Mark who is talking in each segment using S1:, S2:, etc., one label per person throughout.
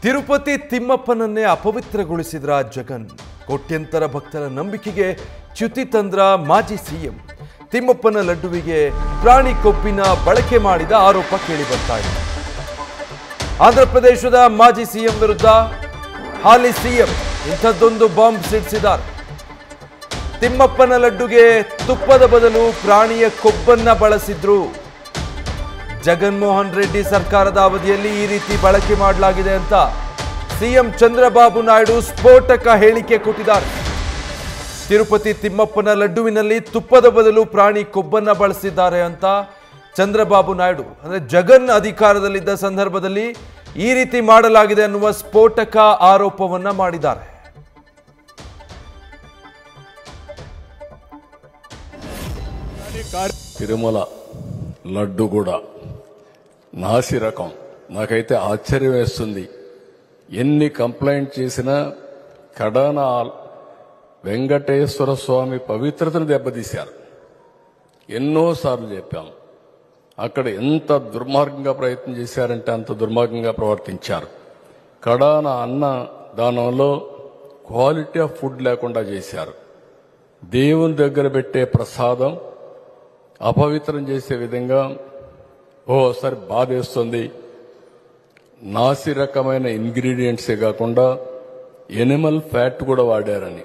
S1: ತಿರುಪತಿ ತಿಮ್ಮಪ್ಪನನ್ನೇ ಅಪವಿತ್ರಗೊಳಿಸಿದ್ರ ಜಗನ್. ಕೋಟ್ಯಂತರ ಭಕ್ತರ ನಂಬಿಕೆಗೆ ಚ್ಯುತಿ ತಂದ್ರ ಮಾಜಿ ಸಿಎಂ. ತಿಮ್ಮಪ್ಪನ ಲಡ್ಡುವಿಗೆ ಪ್ರಾಣಿ ಕೊಬ್ಬಿನ ಬಳಕೆ ಮಾಡಿದ ಆರೋಪ ಕೇಳಿ ಬರ್ತಾ ಇದೆ. ಆಂಧ್ರ ಪ್ರದೇಶದ ಮಾಜಿ ಸಿಎಂ ವಿರುದ್ಧ ಹಾಲಿ ಸಿಎಂ ಇಂಥದ್ದೊಂದು ಬಾಂಬ್ ಸಿಡಿಸಿದ್ದಾರೆ. ತಿಮ್ಮಪ್ಪನ ಲಡ್ಡುಗೆ ತುಪ್ಪದ ಬದಲು ಪ್ರಾಣಿಯ ಕೊಬ್ಬನ್ನ ಬಳಸಿದ್ರು. ಜಗನ್ಮೋಹನ್ ರೆಡ್ಡಿ ಸರ್ಕಾರದ ಅವಧಿಯಲ್ಲಿ ಈ ರೀತಿ ಬಳಕೆ ಮಾಡಲಾಗಿದೆ ಅಂತ ಸಿಎಂ ಚಂದ್ರಬಾಬು ನಾಯ್ಡು ಸ್ಫೋಟಕ ಹೇಳಿಕೆ ಕೊಟ್ಟಿದ್ದಾರೆ. ತಿರುಪತಿ ತಿಮ್ಮಪ್ಪನ ಲಡ್ಡುವಿನಲ್ಲಿ ತುಪ್ಪದ ಬದಲು ಪ್ರಾಣಿ ಕೊಬ್ಬನ್ನ ಬಳಸಿದ್ದಾರೆ ಅಂತ ಚಂದ್ರಬಾಬು ನಾಯ್ಡು ಅಂದ್ರೆ ಜಗನ್ ಅಧಿಕಾರದಲ್ಲಿದ್ದ ಸಂದರ್ಭದಲ್ಲಿ ಈ ರೀತಿ ಮಾಡಲಾಗಿದೆ ಅನ್ನುವ ಸ್ಫೋಟಕ ಆರೋಪವನ್ನ ಮಾಡಿದ್ದಾರೆ.
S2: తిరుమల లడ్డు కూడా నాసి రకం. నాకైతే ఆశ్చర్యం వేస్తుంది. ఎన్ని కంప్లైంట్ చేసినా కడాన వెంకటేశ్వర స్వామి పవిత్రతను దెబ్బతీశారు. ఎన్నోసార్లు చెప్పాం. అక్కడ ఎంత దుర్మార్గంగా ప్రయత్నం చేశారంటే అంత దుర్మార్గంగా ప్రవర్తించారు. కడాన అన్న దానంలో క్వాలిటీ ఆఫ్ ఫుడ్ లేకుండా చేశారు. దేవుని దగ్గర పెట్టే ప్రసాదం అపవిత్రం చేసే విధంగా ఓసారి బాధేస్తుంది. నాసి రకమైన ఇంగ్రీడియంట్సే కాకుండా ఎనిమల్ ఫ్యాట్ కూడా వాడారని.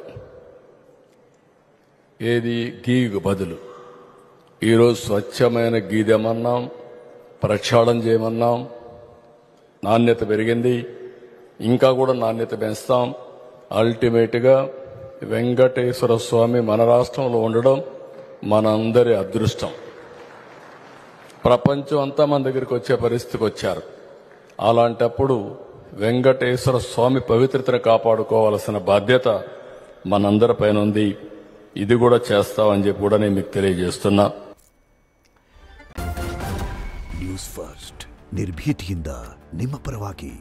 S2: ఏది గీకు బదులు ఈరోజు స్వచ్ఛమైన గీ తెమన్నాం, ప్రక్షాళన చేయమన్నాం. నాణ్యత పెరిగింది, ఇంకా కూడా నాణ్యత పెంచుతాం. అల్టిమేట్గా వెంకటేశ్వర స్వామి మన రాష్ట్రంలో ఉండడం మనందరి అదృష్టం. ప్రపంచం అంతా మన దగ్గరికి వచ్చే పరిస్థితికి వచ్చారు. అలాంటప్పుడు వెంకటేశ్వర స్వామి పవిత్రతను కాపాడుకోవాల్సిన బాధ్యత మనందరిపైన ఉంది. ఇది కూడా చేస్తామని చెప్పి కూడా నేను మీకు తెలియజేస్తున్నా.
S3: ನ್ಯೂಸ್ ಫಸ್ಟ್ ನಿರ್ಭೀತಿಯಿಂದ ನಿಮ್ಮ ಪರವಾಗಿ.